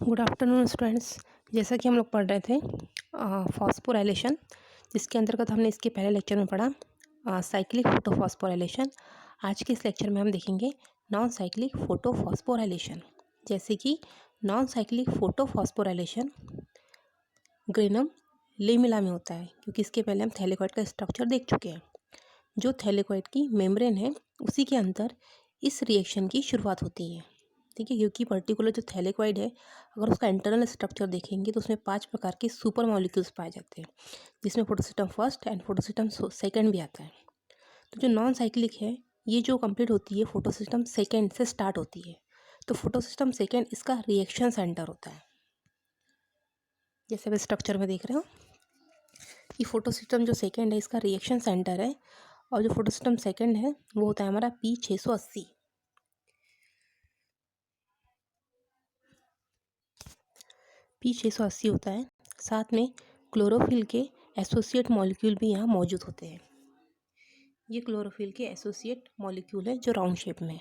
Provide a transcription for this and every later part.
Good afternoon students. जैसा कि हम लोग पढ़ रहे थे फॉस्फोराइलेशन, जिसके अंतर्गत हमने इसके पहले लेक्चर में पढ़ा साइक्लिक फोटोफॉस्फोराइलेशन। आज के इस लेक्चर में हम देखेंगे नॉन साइक्लिक फोटोफॉस्फोराइलेशन। जैसे कि नॉन साइक्लिक फोटोफॉस्फोराइलेशन ग्रेनम लिमिला में होता है, क्योंकि इसके पहले हम थैलेकॉइड का स्ट्रक्चर देख चुके हैं। जो थैलेकॉइड की मेम्ब्रेन है उसी के अंदर इस रिएक्शन की शुरुआत होती है। ठीक है, क्योंकि पर्टिकुलर जो थैलेकॉइड है, अगर उसका इंटरनल स्ट्रक्चर देखेंगे तो उसमें 5 प्रकार के सुपर मॉलिक्यूल्स पाए जाते हैं, जिसमें photosystem first and photosystem second भी आता है। तो जो नॉन साइक्लिक है, ये जो कंप्लीट होती है फोटोसिस्टम सेकंड से स्टार्ट होती है। तो फोटोसिस्टम सेकंड इसका रिएक्शन सेंटर होता है। जैसे आप स्ट्रक्चर में देख रहे हो कि फोटोसिस्टम जो सेकंड है इसका रिएक्शन सेंटर है, और जो फोटोसिस्टम सेकंड है वो होता है हमारा P680। P680 होता है। साथ में क्लोरोफिल के एसोसिएट मॉलिक्यूल भी यहाँ मौजूद होते हैं। ये क्लोरोफिल के एसोसिएट मॉलिक्यूल है जो राउंड शेप में है।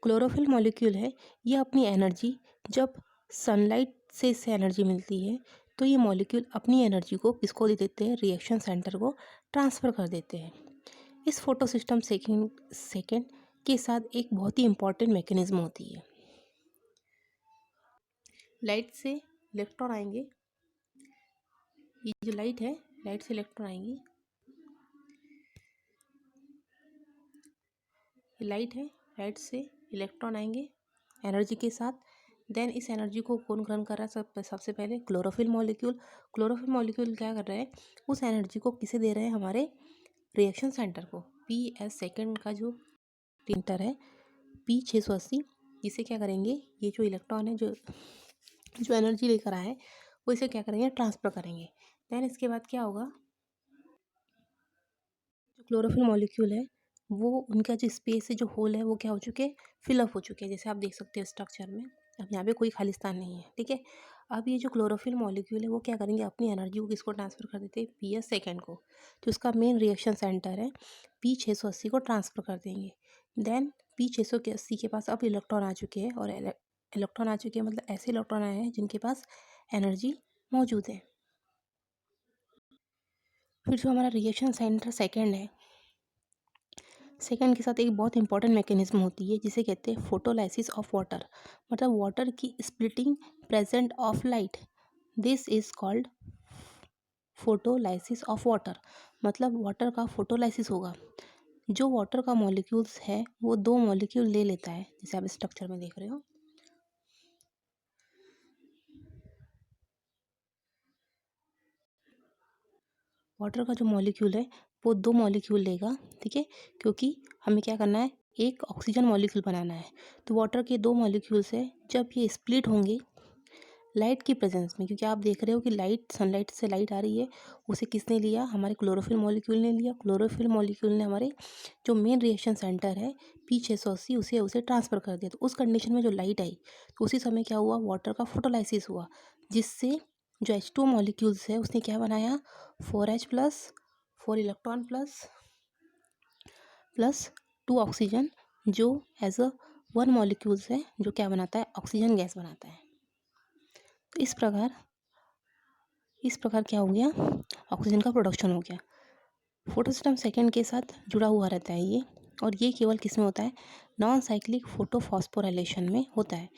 क्लोरोफिल मॉलिक्यूल है, ये अपनी एनर्जी जब सनलाइट से इससे एनर्जी मिलती है तो ये मॉलिक्यूल अपनी एनर्जी को किसको दे देते हैं, रिएक्शन सेंटर को ट्रांसफ़र कर देते हैं। इस फोटोसिस्टम सेकेंड के साथ एक बहुत ही इंपॉर्टेंट मैकेनिज्म होती है। लाइट से इलेक्ट्रॉन आएंगे, ये जो लाइट है, लाइट से इलेक्ट्रॉन आएंगी, ये लाइट है, लाइट से इलेक्ट्रॉन आएंगे एनर्जी के साथ। देन इस एनर्जी को कौन ग्रहण कर रहा है? सबसे पहले क्लोरोफिल मॉलिक्यूल। क्लोरोफिल मॉलिक्यूल क्या कर रहा है, उस एनर्जी को किसे दे रहे हैं, हमारे रिएक्शन सेंटर को। PS सेकेंड का जो सेंटर है P680, इसे क्या करेंगे, ये जो इलेक्ट्रॉन है जो एनर्जी लेकर आए हैं वो इसे क्या करेंगे, ट्रांसफ़र करेंगे। देन इसके बाद क्या होगा, जो क्लोरोफिल मॉलिक्यूल है वो उनका जो स्पेस है, जो होल है, वो क्या हो चुके हैं, फिलअप हो चुके हैं। जैसे आप देख सकते हो स्ट्रक्चर में, अब यहाँ पे कोई खाली स्थान नहीं है। ठीक है, अब ये जो क्लोरोफिल मॉलिक्यूल है वो क्या करेंगे, अपनी एनर्जी को किसको ट्रांसफ़र कर देते हैं, PS सेकेंड को। तो उसका मेन रिएक्शन सेंटर है P680 को ट्रांसफ़र कर देंगे। देन P680 के पास अब इलेक्ट्रॉन आ चुके हैं, और इलेक्ट्रॉन आ चुके हैं मतलब ऐसे इलेक्ट्रॉन आए हैं जिनके पास एनर्जी मौजूद है। फिर जो हमारा रिएक्शन सेंटर सेकेंड है, सेकेंड के साथ एक बहुत इंपॉर्टेंट मैकेनिज्म होती है जिसे कहते हैं फोटोलाइसिस ऑफ वाटर, मतलब वाटर की splitting present of light. This is called photolysis of water, मतलब वाटर का फोटोलाइसिस होगा। जो वाटर का मॉलिक्यूल्स है वो 2 मॉलिक्यूल ले लेता है, जैसे आप स्ट्रक्चर में देख रहे हो। वाटर का जो मॉलिक्यूल है वो 2 मॉलिक्यूल लेगा। ठीक है, क्योंकि हमें क्या करना है, एक ऑक्सीजन मॉलिक्यूल बनाना है। तो वाटर के 2 मॉलिक्यूल्स है, जब ये स्प्लिट होंगे लाइट की प्रेजेंस में, क्योंकि आप देख रहे हो कि लाइट, सनलाइट से लाइट आ रही है, उसे किसने लिया, हमारे क्लोरोफिल मॉलिक्यूल ने लिया। क्लोरोफिल मॉलिक्यूल ने हमारे जो मेन रिएक्शन सेंटर है P680 उसे ट्रांसफ़र कर दिया। तो उस कंडीशन में जो लाइट आई तो उसी समय क्या हुआ, वाटर का फोटोलाइसिस हुआ, जिससे जो H2 मॉलिक्यूल्स है उसने क्या बनाया, 4H plus 4 electron plus 2 oxygen, जो एज अ 1 मॉलिक्यूल्स है, जो क्या बनाता है, ऑक्सीजन गैस बनाता है। तो इस प्रकार क्या हो गया, ऑक्सीजन का प्रोडक्शन हो गया। फोटोसिस्टम सेकेंड के साथ जुड़ा हुआ रहता है ये, और ये केवल किस में होता है, नॉन साइक्लिक फोटोफॉस्फोराइलेशन में होता है।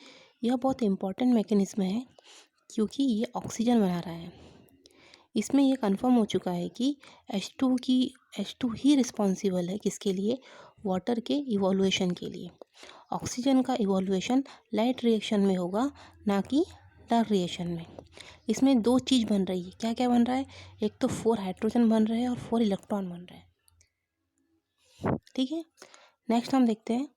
यह बहुत इंपॉर्टेंट मैकेनिज्म है क्योंकि ये ऑक्सीजन बना रहा है। इसमें ये कंफर्म हो चुका है कि H2 ही रिस्पॉन्सिबल है किसके लिए, वाटर के इवोल्यूशन के लिए। ऑक्सीजन का इवोल्यूशन लाइट रिएक्शन में होगा, ना कि डार्क रिएक्शन में। इसमें 2 चीज़ बन रही है, क्या क्या बन रहा है, एक तो 4 हाइड्रोजन बन रहे हैं और 4 इलेक्ट्रॉन बन रहे हैं। ठीक है, नेक्स्ट हम देखते हैं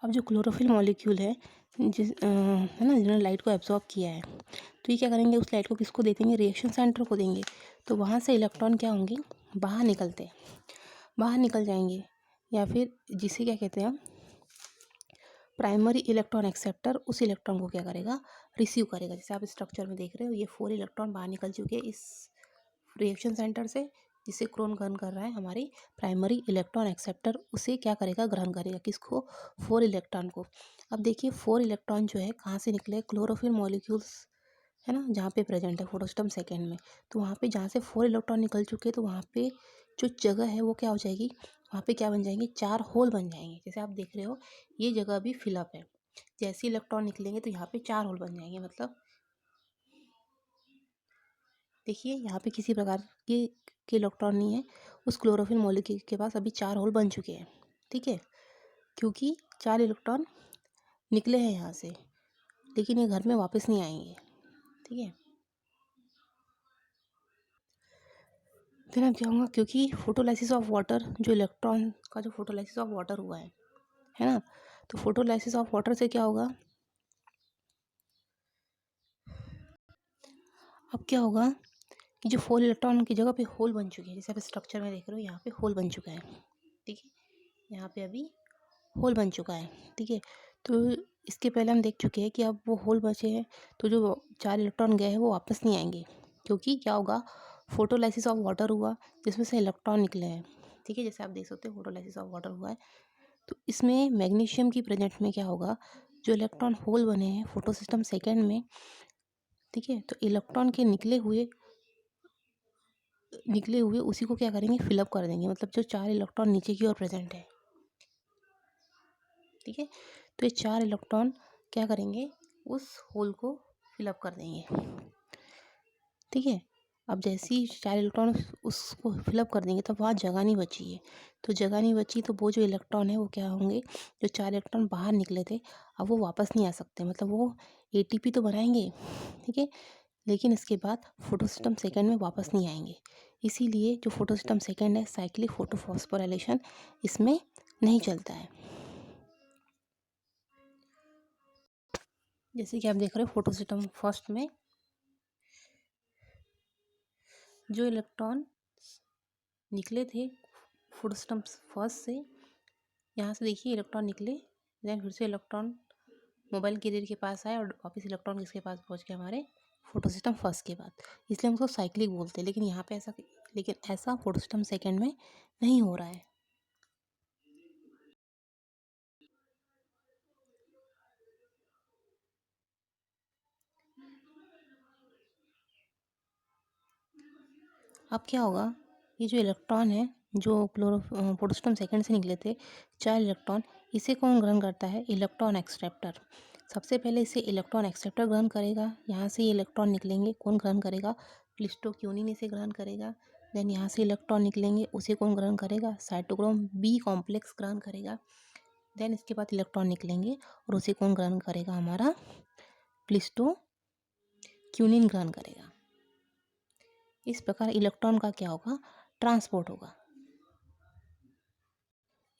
अब जो क्लोरोफिल मॉलिक्यूल है है ना, जिन्होंने लाइट को एब्जॉर्ब किया है, तो ये क्या करेंगे, उस लाइट को किसको दे देंगे, रिएक्शन सेंटर को देंगे। तो वहाँ से इलेक्ट्रॉन क्या होंगे, बाहर निकल जाएंगे, या फिर जिसे क्या कहते हैं, प्राइमरी इलेक्ट्रॉन एक्सेप्टर उस इलेक्ट्रॉन को क्या करेगा, रिसीव करेगा। जैसे आप स्ट्रक्चर में देख रहे हो, ये 4 इलेक्ट्रॉन बाहर निकल चुके हैं इस रिएक्शन सेंटर से, जिसे क्रोन ग्रहण कर रहा है हमारी प्राइमरी इलेक्ट्रॉन एक्सेप्टर, उसे क्या करेगा, ग्रहण करेगा। किसको, 4 इलेक्ट्रॉन को। अब देखिए 4 इलेक्ट्रॉन जो है कहाँ से निकले, क्लोरोफिल मॉलिक्यूल्स है ना, जहाँ पे प्रेजेंट है फोटोस्टॉम सेकेंड में। तो वहाँ पे जहाँ से 4 इलेक्ट्रॉन निकल चुके हैं, तो वहाँ पे जो जगह है वो क्या हो जाएगी, वहाँ पे क्या बन जाएंगे, 4 होल बन जाएंगे। जैसे आप देख रहे हो ये जगह अभी फिलअप है, जैसे इलेक्ट्रॉन निकलेंगे तो यहाँ पे 4 होल बन जाएंगे। मतलब देखिए यहाँ पे किसी प्रकार के इलेक्ट्रॉन नहीं है, उस क्लोरोफिल मॉलिक्यूल के पास अभी 4 होल बन चुके हैं। ठीक है, क्योंकि 4 इलेक्ट्रॉन निकले हैं यहाँ से, लेकिन ये घर में वापस नहीं आएंगे। ठीक है, फिर अब क्या होगा, क्योंकि फोटोलाइसिस ऑफ वाटर, जो इलेक्ट्रॉन का जो फोटोलाइसिस ऑफ वाटर हुआ है ना, तो फोटोलाइसिस ऑफ वाटर से क्या होगा, अब क्या होगा कि जो 4 इलेक्ट्रॉन की जगह पे होल बन चुके हैं, जैसे आप स्ट्रक्चर में देख रहे हो यहाँ पे होल बन चुका है। ठीक है, यहाँ पे अभी होल बन चुका है। ठीक है, तो इसके पहले हम देख चुके हैं कि अब वो होल बचे हैं, तो जो 4 इलेक्ट्रॉन गए हैं वो वापस नहीं आएंगे, क्योंकि क्या होगा, फोटोलाइसिस ऑफ वाटर हुआ जिसमें से इलेक्ट्रॉन निकले हैं। ठीक है, जैसे आप देख सकते हो फोटोलाइसिस ऑफ वाटर हुआ है, तो इसमें मैग्नीशियम की प्रेजेंट में क्या होगा, जो इलेक्ट्रॉन होल बने हैं फोटो सिस्टम सेकेंड में, ठीक है, तो इलेक्ट्रॉन के निकले हुए उसी को क्या करेंगे, फिलअप कर देंगे। मतलब जो 4 इलेक्ट्रॉन नीचे की ओर प्रेजेंट है, ठीक है, तो ये 4 इलेक्ट्रॉन क्या करेंगे, उस होल को फिलअप कर देंगे। ठीक है, अब जैसे ही 4 इलेक्ट्रॉन उसको फिलअप कर देंगे, तब वहाँ जगह नहीं बची है। तो जगह नहीं बची तो वो जो इलेक्ट्रॉन है वो क्या होंगे, जो 4 इलेक्ट्रॉन बाहर निकले थे अब वो वापस नहीं आ सकते। मतलब वो एटीपी तो बनाएंगे, ठीक है, लेकिन इसके बाद फोटोसिस्टम सेकेंड में वापस नहीं आएंगे। इसीलिए जो फोटोसिस्टम सेकेंड है, साइक्लिक फोटोफॉस्फोराइलेशन, इसमें नहीं चलता है। जैसे कि आप देख रहे हो फोटोसिस्टम फर्स्ट में जो इलेक्ट्रॉन निकले थे फोटोसिस्टम फर्स्ट से, यहाँ से देखिए इलेक्ट्रॉन निकले, देन फिर से इलेक्ट्रॉन मोबाइल कैरियर के पास आए और वापस इलेक्ट्रॉन किसके पास पहुँच गए, हमारे फोटोसिस्टम फर्स्ट के बाद। इसलिए हम उसको साइक्लिक बोलते हैं। लेकिन यहाँ पे ऐसा फोटोसिस्टम सेकेंड में नहीं हो रहा है। अब क्या होगा, ये जो इलेक्ट्रॉन है जो फोटोसिस्टम सेकेंड से निकले थे 4 इलेक्ट्रॉन, इसे कौन ग्रहण करता है, इलेक्ट्रॉन एक्सेप्टर। सबसे पहले इसे इलेक्ट्रॉन एक्सेप्टर ग्रहण करेगा। यहाँ से ये इलेक्ट्रॉन निकलेंगे, कौन ग्रहण करेगा, क्लिस्टोक्यूनिन इसे ग्रहण करेगा। देन यहाँ से इलेक्ट्रॉन निकलेंगे, उसे कौन ग्रहण करेगा, साइटोक्रोम बी कॉम्प्लेक्स ग्रहण करेगा। देन इसके बाद इलेक्ट्रॉन निकलेंगे और उसे कौन ग्रहण करेगा, हमारा क्लिस्टोक्यूनिन ग्रहण करेगा। इस प्रकार इलेक्ट्रॉन का क्या होगा, ट्रांसपोर्ट होगा।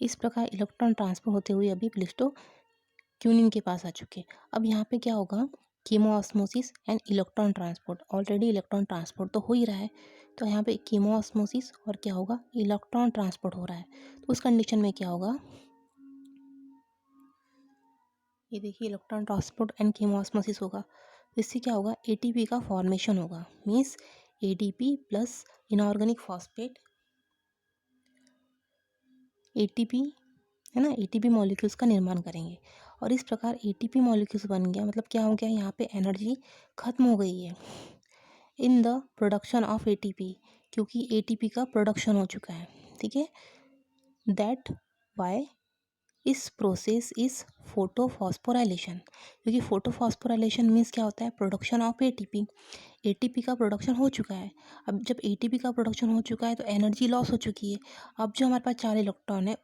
इस प्रकार इलेक्ट्रॉन ट्रांसफर होते हुए अभी क्लिस्टोक्यूनिन के पास आ चुके। अब यहाँ पे क्या होगा, chemiosmosis and electron transport. Already electron transport तो हो ही रहा है, तो यहाँ पे कीमोऑस्मोसिस और क्या होगा, इलेक्ट्रॉन ट्रांसपोर्ट हो रहा है। तो उस कंडीशन में क्या होगा, ये देखिए इलेक्ट्रॉन ट्रांसपोर्ट एंड कीमोऑस्मोसिस होगा। इससे क्या होगा, एटीपी का फॉर्मेशन होगा। Means ATP plus inorganic phosphate, ATP है ना, एटीपी मॉलिक्यूल्स का निर्माण करेंगे। और इस प्रकार एटीपी मॉलिक्यूल्स बन गया, मतलब क्या हो गया, यहाँ पे एनर्जी खत्म हो गई है in the production of ATP, क्योंकि एटीपी का प्रोडक्शन हो चुका है। ठीक है, दैट वाई इस प्रोसेस इज फोटोफॉस्फोराइलेशन, क्योंकि फोटोफॉस्फोराइलेशन मीन्स क्या होता है, प्रोडक्शन ऑफ एटीपी। एटीपी का प्रोडक्शन हो चुका है। अब जब एटीपी का प्रोडक्शन हो चुका है तो एनर्जी लॉस हो चुकी है। अब जो हमारे पास 4 इलेक्ट्रॉन है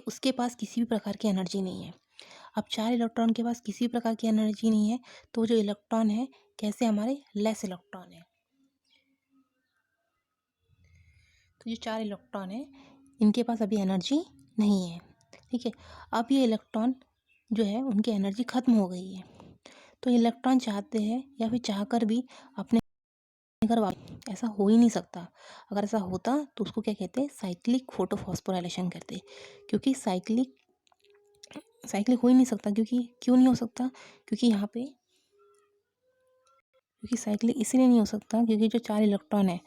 उसके पास किसी भी प्रकार की एनर्जी नहीं है। अब 4 इलेक्ट्रॉन के पास किसी भी प्रकार की एनर्जी नहीं है, तो जो इलेक्ट्रॉन है कैसे, हमारे लेस इलेक्ट्रॉन है। तो जो 4 इलेक्ट्रॉन है इनके पास अभी एनर्जी नहीं है। ठीक है, अब ये इलेक्ट्रॉन जो है उनकी एनर्जी खत्म हो गई है, तो इलेक्ट्रॉन चाहते हैं या फिर चाहकर भी अपने घर वापस, ऐसा हो ही नहीं सकता। अगर ऐसा होता तो उसको क्या कहते हैं, साइक्लिक फोटोफॉस्फोराइलेशन कहते हैं। क्योंकि साइक्लिक हो ही नहीं सकता, क्योंकि क्यों नहीं हो सकता, क्योंकि साइक्लिक इसीलिए नहीं हो सकता क्योंकि जो 4 इलेक्ट्रॉन है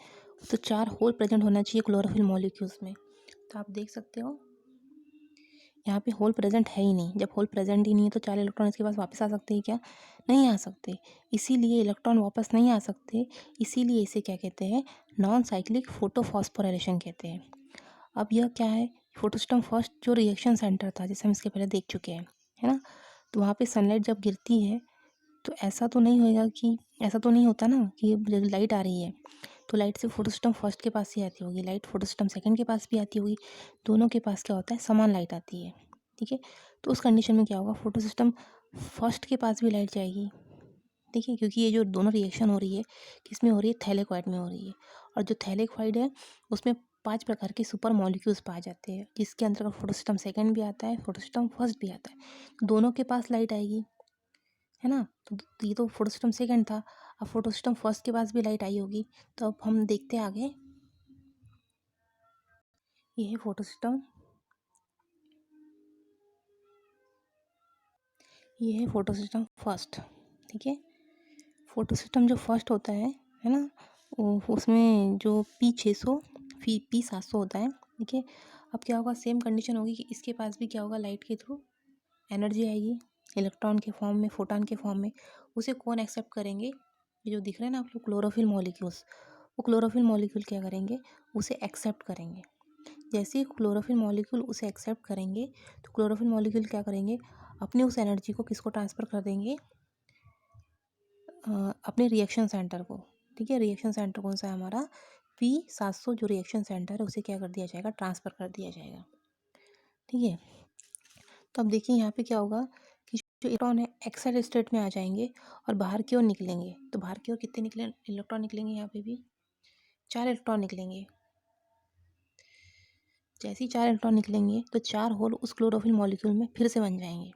तो 4 होल प्रेजेंट होना चाहिए क्लोरोफिल मॉलिक्यूल्स में। तो आप देख सकते हो यहाँ पे होल प्रेजेंट है ही नहीं। जब होल प्रेजेंट ही नहीं है तो 4 इलेक्ट्रॉन इसके पास वापस आ सकते हैं क्या? नहीं आ सकते। इसीलिए इलेक्ट्रॉन वापस नहीं आ सकते, इसीलिए इसे क्या कहते हैं? नॉन साइक्लिक फोटोफॉस्फोराइलेशन कहते हैं। अब यह क्या है? फोटोसिस्टम फर्स्ट जो रिएक्शन सेंटर था, जैसे हम इसके पहले देख चुके हैं, है ना? तो वहाँ पे सनलाइट जब गिरती है तो ऐसा तो नहीं होएगा कि ऐसा तो नहीं होता ना कि लाइट आ रही है तो लाइट से फोटोसिस्टम फर्स्ट के पास ही आती होगी, लाइट फोटोसिस्टम सेकंड के पास भी आती होगी, दोनों के पास क्या होता है? समान लाइट आती है। ठीक है, तो उस कंडीशन में क्या होगा? फोटोसिस्टम फर्स्ट के पास भी लाइट जाएगी। ठीक है, क्योंकि ये जो दोनों रिएक्शन हो रही है किस में हो रही है? थैलेकॉइड में हो रही है। और जो थैलेकॉइड है उसमें 5 प्रकार के सुपर मॉलिक्यूल्स पाए जाते हैं, जिसके अंतर्गत फोटोसिस्टम सेकंड भी आता है, फोटोसिस्टम फर्स्ट भी आता है। तो दोनों के पास लाइट आएगी, है ना? तो ये तो फोटोसिस्टम सेकंड था। अब फोटोसिस्टम फर्स्ट के पास भी लाइट आई होगी। तो अब हम देखते हैं आगे। ये है फोटोसिस्टम, ये है फोटोसिस्टम फर्स्ट। ठीक है, फोटोसिस्टम जो फर्स्ट होता है ना, उसमें जो P600 P700 होता है। ठीक है, अब क्या होगा? सेम कंडीशन होगी कि इसके पास भी क्या होगा? लाइट के थ्रू एनर्जी आएगी इलेक्ट्रॉन के फॉर्म में, फोटॉन के फॉर्म में। उसे कौन एक्सेप्ट करेंगे? ये जो दिख रहे हैं ना आप लोग क्लोरोफिल मॉलिक्यूल्स, वो क्लोरोफिल मॉलिक्यूल क्या करेंगे? उसे एक्सेप्ट करेंगे। जैसे ही क्लोरोफिल मॉलिक्यूल उसे एक्सेप्ट करेंगे तो क्लोरोफिल मॉलिक्यूल क्या करेंगे? अपने उस एनर्जी को किसको ट्रांसफ़र कर देंगे? अपने रिएक्शन सेंटर को। ठीक है, रिएक्शन सेंटर कौन सा है हमारा? P700 जो रिएक्शन सेंटर है उसे क्या कर दिया जाएगा? ट्रांसफ़र कर दिया जाएगा। ठीक है, तो अब देखिए यहाँ पे क्या होगा कि जो इलेक्ट्रॉन है एक्साइटेड स्टेट में आ जाएंगे और बाहर की ओर निकलेंगे। तो बाहर की ओर कितने निकले इलेक्ट्रॉन निकलेंगे? यहाँ पे भी 4 इलेक्ट्रॉन निकलेंगे। जैसे ही 4 इलेक्ट्रॉन निकलेंगे तो 4 होल उस क्लोरोफिल मॉलिक्यूल में फिर से बन जाएंगे।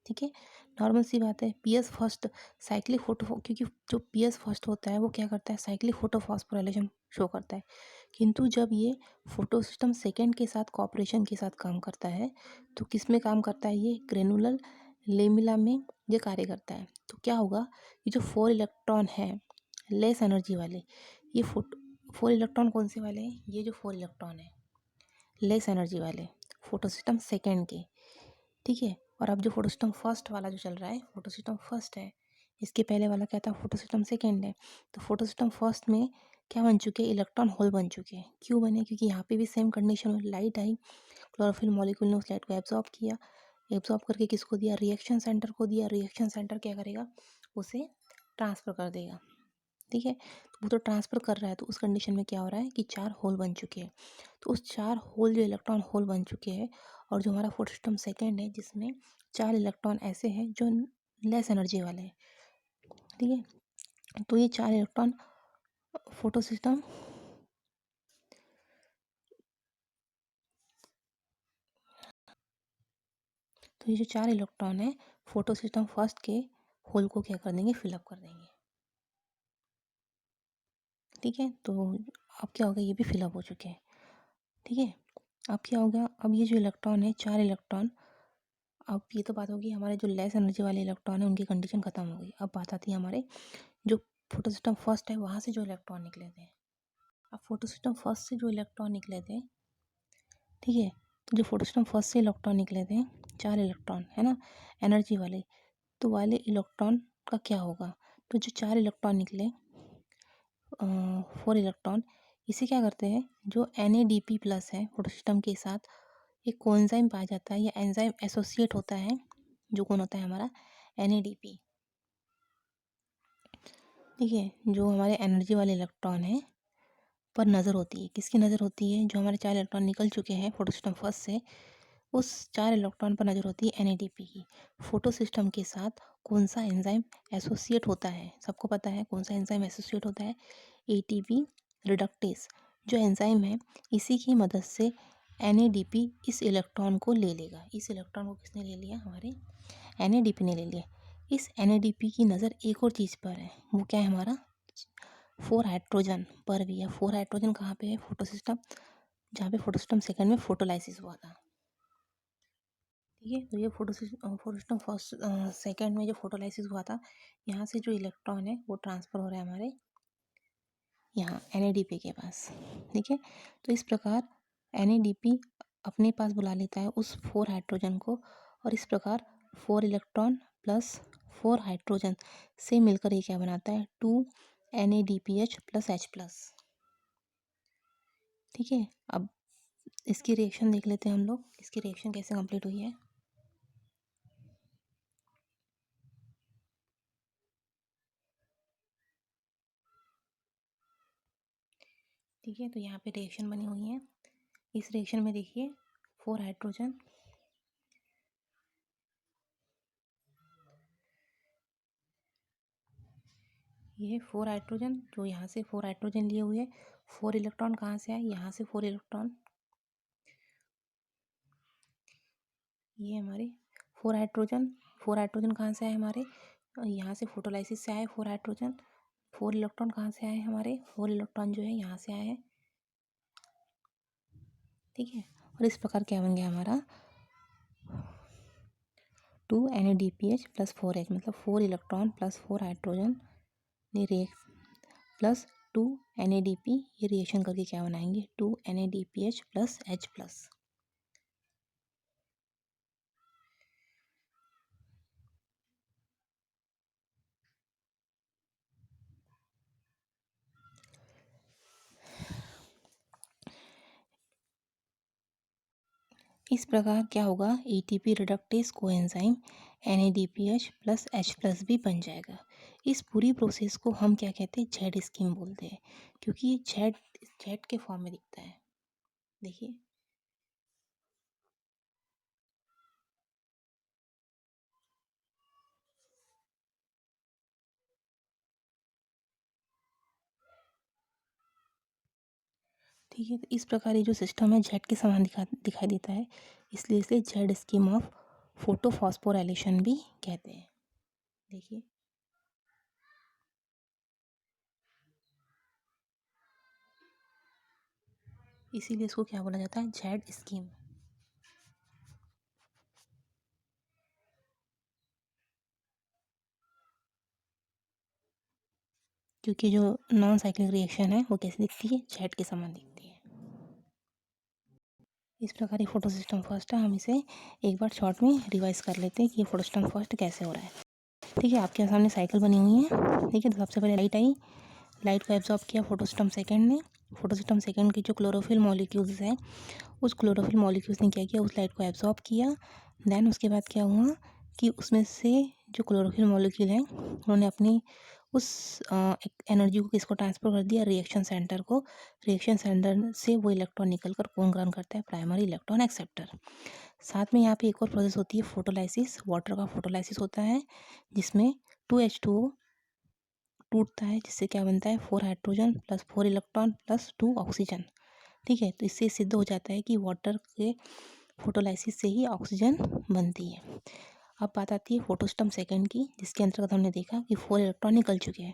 ठीक है, नॉर्मल सी बात है। पीएस फर्स्ट साइक्लिक फोटो, क्योंकि जो पीएस फर्स्ट होता है वो क्या करता है? साइक्लिक फोटोफॉस्फोराइलेशन शो करता है। किंतु जब ये फोटो सिस्टम सेकेंड के साथ कॉपरेशन के साथ काम करता है तो किस में काम करता है? ये ग्रेनुलर लेमिला में ये कार्य करता है। तो क्या होगा? ये जो 4 इलेक्ट्रॉन है लेस एनर्जी वाले, ये 4 इलेक्ट्रॉन कौन से वाले हैं? ये जो 4 इलेक्ट्रॉन है लेस एनर्जी वाले फोटोसिस्टम सेकेंड के। ठीक है, और अब जो फोटोसिस्टम फर्स्ट वाला जो चल रहा है, फोटोसिस्टम फर्स्ट है, इसके पहले वाला क्या था? फोटोसिस्टम सेकेंड है। तो फोटोसिस्टम फर्स्ट में क्या बन चुके हैं? इलेक्ट्रॉन होल बन चुके हैं। क्यों बने? क्योंकि यहाँ पे भी सेम कंडीशन हुई, लाइट आई, क्लोरोफिल मॉलिक्यूल ने उस लाइट को एब्जॉर्ब किया, एब्जॉर्ब करके किसको दिया? रिएक्शन सेंटर को दिया। रिएक्शन सेंटर क्या करेगा? उसे ट्रांसफ़र कर देगा। ठीक है, तो वो तो ट्रांसफ़र कर रहा है, तो उस कंडीशन में क्या हो रहा है कि 4 होल बन चुके हैं। तो उस 4 होल जो इलेक्ट्रॉन होल बन चुके हैं और जो हमारा फोटोसिस्टम सेकेंड है जिसमें 4 इलेक्ट्रॉन ऐसे हैं जो लेस एनर्जी वाले हैं। ठीक है, तो ये 4 इलेक्ट्रॉन फोटोसिस्टम तो ये जो 4 इलेक्ट्रॉन है फोटोसिस्टम फर्स्ट के होल को क्या कर देंगे? फिलअप कर देंगे। ठीक है, तो अब क्या होगा? ये भी फिलअप हो चुके हैं। ठीक है, अब क्या होगा? अब ये जो इलेक्ट्रॉन है 4 इलेक्ट्रॉन, अब ये तो बात होगी हमारे जो लेस एनर्जी वाले इलेक्ट्रॉन है उनकी कंडीशन खत्म हो गई। अब बात आती है हमारे जो फोटोसिस्टम फर्स्ट है वहाँ से जो इलेक्ट्रॉन निकले थे। अब फोटोसिस्टम फर्स्ट से जो इलेक्ट्रॉन निकले थे, ठीक है, तो जो फोटोसिस्टम फर्स्ट से इलेक्ट्रॉन निकले थे 4 इलेक्ट्रॉन, है ना, एनर्जी वाले, तो वाले इलेक्ट्रॉन का क्या होगा? तो जो 4 इलेक्ट्रॉन निकले 4 इलेक्ट्रॉन, इसे क्या करते हैं? जो NADP प्लस है फोटोसिस्टम के साथ एक कोएंजाइम पाया जाता है या एंजाइम एसोसिएट होता है, जो कौन होता है? हमारा NADP। ठीक है, जो हमारे एनर्जी वाले इलेक्ट्रॉन है पर नज़र होती है। किसकी नज़र होती है? जो हमारे 4 इलेक्ट्रॉन निकल चुके हैं फोटोसिस्टम फर्स्ट से, उस 4 इलेक्ट्रॉन पर नज़र होती है NADP की। फोटो सिस्टम के साथ कौन सा एंजाइम एसोसिएट होता है? सबको पता है कौन सा एंजाइम एसोसिएट होता है? ATP रिडक्टेस जो एंजाइम है, इसी की मदद से NADP इस इलेक्ट्रॉन को ले लेगा। इस इलेक्ट्रॉन को किसने ले लिया? हमारे NADP ने ले लिया। इस NADP की नज़र एक और चीज़ पर है, वो क्या है? हमारा 4 हाइड्रोजन पर भी है। 4 हाइड्रोजन कहाँ पे है? फोटो सिस्टम, जहाँ पे फोटो सिस्टम सेकेंड में फोटोलाइसिस हुआ था। ठीक है, तो ये फोटो सिस्टम फर्स्ट सेकेंड में जो फोटोलाइसिस हुआ था, यहाँ से जो इलेक्ट्रॉन है वो ट्रांसफ़र हो रहा है हमारे यहाँ NADP के पास। ठीक है, तो इस प्रकार NADP अपने पास बुला लेता है उस 4 हाइड्रोजन को, और इस प्रकार 4 इलेक्ट्रॉन प्लस 4 हाइड्रोजन से मिलकर ये क्या बनाता है, 2 NADPH प्लस H प्लस। ठीक है, अब इसकी रिएक्शन देख लेते हैं हम लोग, इसकी रिएक्शन कैसे कंप्लीट हुई है। ठीक है, तो यहाँ पे रिएक्शन बनी हुई है। इस रिएक्शन में देखिए 4 हाइड्रोजन, ये 4 हाइड्रोजन, जो यहाँ से 4 हाइड्रोजन लिए हुए, 4 इलेक्ट्रॉन कहाँ से आए, यहाँ से 4 इलेक्ट्रॉन, ये हमारे 4 हाइड्रोजन। 4 हाइड्रोजन कहाँ से आए हमारे, यहाँ से फोटोलाइसिस से आए 4 हाइड्रोजन। 4 इलेक्ट्रॉन कहाँ से आए हमारे, 4 इलेक्ट्रॉन जो है यहाँ से आए हैं। ठीक है, और इस प्रकार क्या बन गया हमारा, 2 NADPH प्लस 4H, मतलब 4 इलेक्ट्रॉन प्लस 4 हाइड्रोजन ने प्लस 2 NADP, ये रिएक्शन करके क्या बनाएंगे, 2 NADPH प्लस H प्लस। इस प्रकार क्या होगा, ATP reductase coenzyme NADPH plus H plus भी बन जाएगा। इस पूरी प्रोसेस को हम क्या कहते हैं, जेड स्कीम बोलते हैं, क्योंकि ये जेड जेड के फॉर्म में दिखता है। देखिए, ठीक है, तो इस प्रकार ये जो सिस्टम है जेड के समान दिखाई देता है, इसलिए इसे जेड स्कीम ऑफ फोटोफॉस्फोराइलेशन भी कहते हैं। देखिए, इसीलिए इसको क्या बोला जाता है, जेड स्कीम। क्योंकि जो नॉन साइक्लिक रिएक्शन है वो कैसे दिखती है, जेड के समान दिखती है। इस प्रकार ये फोटो सिस्टम फर्स्ट है, हम इसे एक बार शॉर्ट में रिवाइज कर लेते हैं कि ये फोटो सिस्टम फर्स्ट कैसे हो रहा है। ठीक है, आपके सामने साइकिल बनी हुई है। ठीक है, तो सबसे पहले लाइट आई, लाइट को एब्जॉर्ब किया फोटो सिस्टम सेकेंड ने। फोटो सिस्टम सेकेंड की जो क्लोरोफिल मॉलिक्यूल्स हैं, उस क्लोरोफिल मॉलिक्यूल्स ने क्या किया, उस लाइट को एब्जॉर्ब किया। देन उसके बाद क्या हुआ कि उसमें से जो क्लोरोफिल मॉलिक्यूल हैं उन्होंने अपनी उस एनर्जी को किसको ट्रांसफर कर दिया, रिएक्शन सेंटर को। रिएक्शन सेंटर से वो इलेक्ट्रॉन निकल कर कौन ग्रहण करता है, प्राइमरी इलेक्ट्रॉन एक्सेप्टर। साथ में यहाँ पे एक और प्रोसेस होती है फोटोलाइसिस, वाटर का फोटोलाइसिस होता है, जिसमें 2H2O टूटता है, जिससे क्या बनता है, 4 hydrogen plus 4 electron plus 2 oxygen. ठीक है, तो इससे सिद्ध हो जाता है कि वाटर के फोटोलाइसिस से ही ऑक्सीजन बनती है। अब बात आती है फोटोस्टम सेकंड की, जिसके अंतर्गत हमने देखा कि 4 इलेक्ट्रॉन निकल चुके हैं,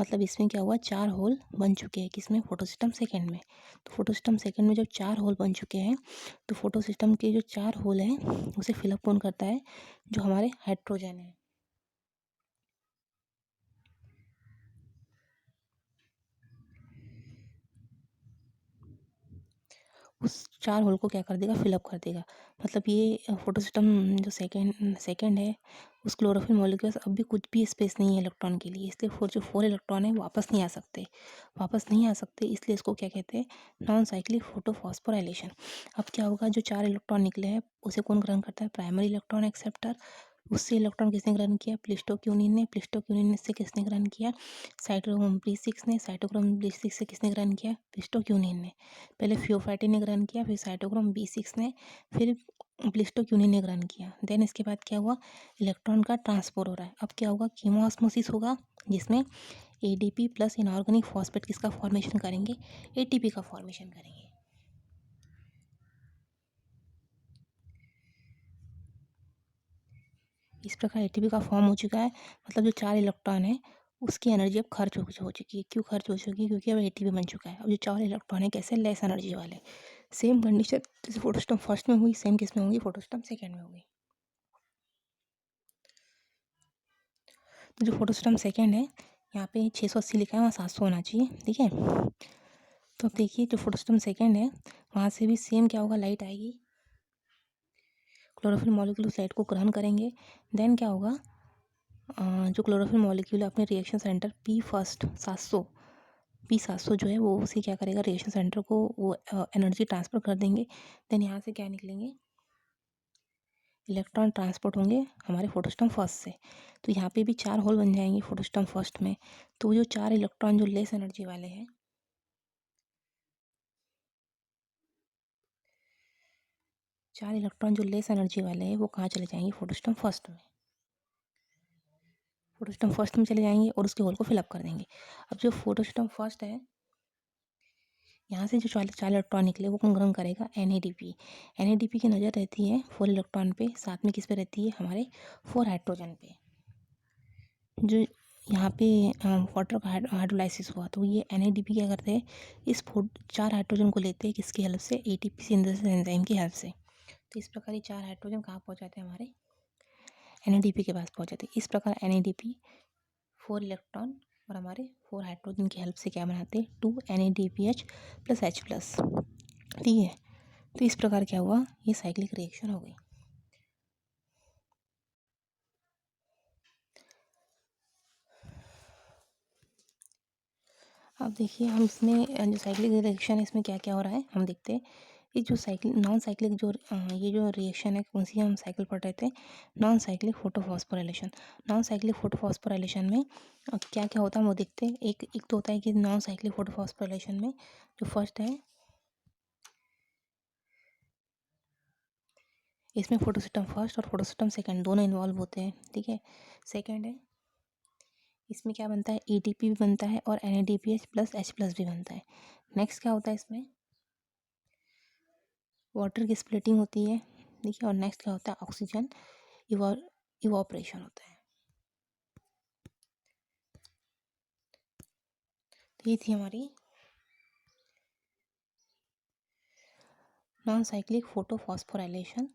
मतलब इसमें क्या हुआ, 4 होल बन चुके हैं, किसमें, फोटोसिस्टम सेकंड में। तो फोटोसिस्टम सेकंड में जब 4 होल बन चुके हैं, तो फोटोसिस्टम के जो 4 होल हैं उसे फिलअप कौन करता है, जो हमारे हाइड्रोजन है। उस 4 होल को क्या कर देगा, फिलअप कर देगा। मतलब ये फोटोसिस्टम जो सेकंड है, उस क्लोरोफिल मॉलिक्यूल्स अब भी कुछ भी स्पेस नहीं है इलेक्ट्रॉन के लिए, इसलिए जो 4 इलेक्ट्रॉन है वापस नहीं आ सकते, इसलिए इसको क्या कहते हैं, नॉन साइक्लिक फोटोफॉस्फोराइलेशन। अब क्या होगा, जो 4 इलेक्ट्रॉन निकले हैं उसे कौन ग्रहण करता है, प्राइमरी इलेक्ट्रॉन एक्सेप्टर। उससे इलेक्ट्रॉन किसने ग्रहण किया, प्लिस्टोक्यूनिन ने। प्लिस्टोक्यूनिन से किसने ग्रहण किया, साइटोक्रोम B6 ने। साइटोक्रोम B6 से किसने ग्रहण किया, प्लिस्टोक्यूनिन ने। पहले फियोफैटिन ने ग्रहण किया, फिर साइटोक्रोम B6 ने, फिर प्लिस्टोक्यूनिन ने ग्रहण किया। देन इसके बाद क्या हुआ, इलेक्ट्रॉन का ट्रांसफर हो रहा है। अब क्या होगा, कीमोऑस्मोसिस होगा, जिसमें ADP प्लस इनऑर्गेनिक फॉस्फेट किसका फॉर्मेशन करेंगे, ATP का फॉर्मेशन करेंगे। इस प्रकार ATP का फॉर्म हो चुका है, मतलब जो 4 इलेक्ट्रॉन है उसकी एनर्जी अब खर्च हो चुकी है। क्यों खर्च हो चुकी है, क्योंकि अब ATP बन चुका है। अब जो 4 इलेक्ट्रॉन है कैसे, लेस एनर्जी वाले। सेम कंडीशन जैसे फोटोस्टॉम फर्स्ट में हुई, सेम किस में होगी, फोटोस्टॉम सेकेंड में होगी। तो जो फोटोस्टॉम सेकेंड है, यहाँ पे 680 लिखा है, वहाँ 700 होना चाहिए, ठीक है। तो अब देखिए जो फोटोस्टॉम सेकंड है वहाँ से भी सेम क्या होगा, लाइट आएगी, क्लोरोफिल मॉलिक्यूल उस लाइट को ग्रहण करेंगे। देन क्या होगा, जो क्लोरोफिल मॉलिक्यूल अपने रिएक्शन सेंटर पी फर्स्ट 700 जो है वो उसे क्या करेगा, रिएक्शन सेंटर को वो एनर्जी ट्रांसफ़र कर देंगे। देन यहाँ से क्या निकलेंगे, इलेक्ट्रॉन ट्रांसपोर्ट होंगे हमारे फोटोस्टॉम फर्स्ट से। तो यहाँ पे भी 4 होल बन जाएंगे फोटोस्टॉम फर्स्ट में। तो जो 4 इलेक्ट्रॉन जो लेस एनर्जी वाले हैं, 4 इलेक्ट्रॉन जो लेस एनर्जी वाले हैं वो कहाँ चले जाएंगे, फोटोस्टॉम फर्स्ट में। फोटोस्टॉम फर्स्ट में चले जाएंगे और उसके होल को फिलअप कर देंगे। अब जो फोटोस्टॉम फर्स्ट है, यहाँ से जो 4 इलेक्ट्रॉन निकले वो कौन ग्रहण करेगा, NADP। NADP की नज़र रहती है 4 इलेक्ट्रॉन पे, साथ में किस पे रहती है, हमारे 4 हाइड्रोजन पे। जो यहाँ पे वाटर का हाइड्रोलाइसिस हुआ तो ये NADP क्या करते हैं, इस 4 हाइड्रोजन को लेते हैं किसकी हेल्प से, ATP सिंथेसिस एंजाइम की हेल्प से। तो इस प्रकार ये 4 हाइड्रोजन कहाँ पहुँच जाते हैं, हमारे NADP के पास पहुँच जाते हैं। इस प्रकार NADP 4 इलेक्ट्रॉन और हमारे 4 हाइड्रोजन की हेल्प से क्या बनाते हैं, 2 NADPH + H+, ठीक है। तो इस प्रकार क्या हुआ, ये साइक्लिक रिएक्शन हो गई। अब देखिए हम इसमें जो साइक्लिक रिएक्शन है इसमें क्या क्या हो रहा है हम देखते हैं। ये जो साइक्लिक नॉन साइक्लिक जो ये जो रिएक्शन है कौन सी हम साइकिल पढ़ रहे थे, non cyclic photophosphorylation. Non cyclic photophosphorylation में क्या क्या होता है वो देखते हैं। एक तो होता है कि नॉन साइक्लिक फोटोफॉस्फोराइलेशन में जो फर्स्ट है, इसमें फोटोसिस्टम फर्स्ट और फोटोसिस्टम सेकंड दोनों इन्वॉल्व होते हैं, ठीक है। सेकंड है, इसमें क्या बनता है, ATP भी बनता है और NADPH + H+ भी बनता है। नेक्स्ट क्या होता है, इसमें वाटर की स्प्लिटिंग होती है, देखिए। और नेक्स्ट क्या होता है, ऑक्सीजन इवॉपरेशन होता है। तो ये थी हमारी नॉन साइक्लिक फोटोफॉस्फोराइलेशन।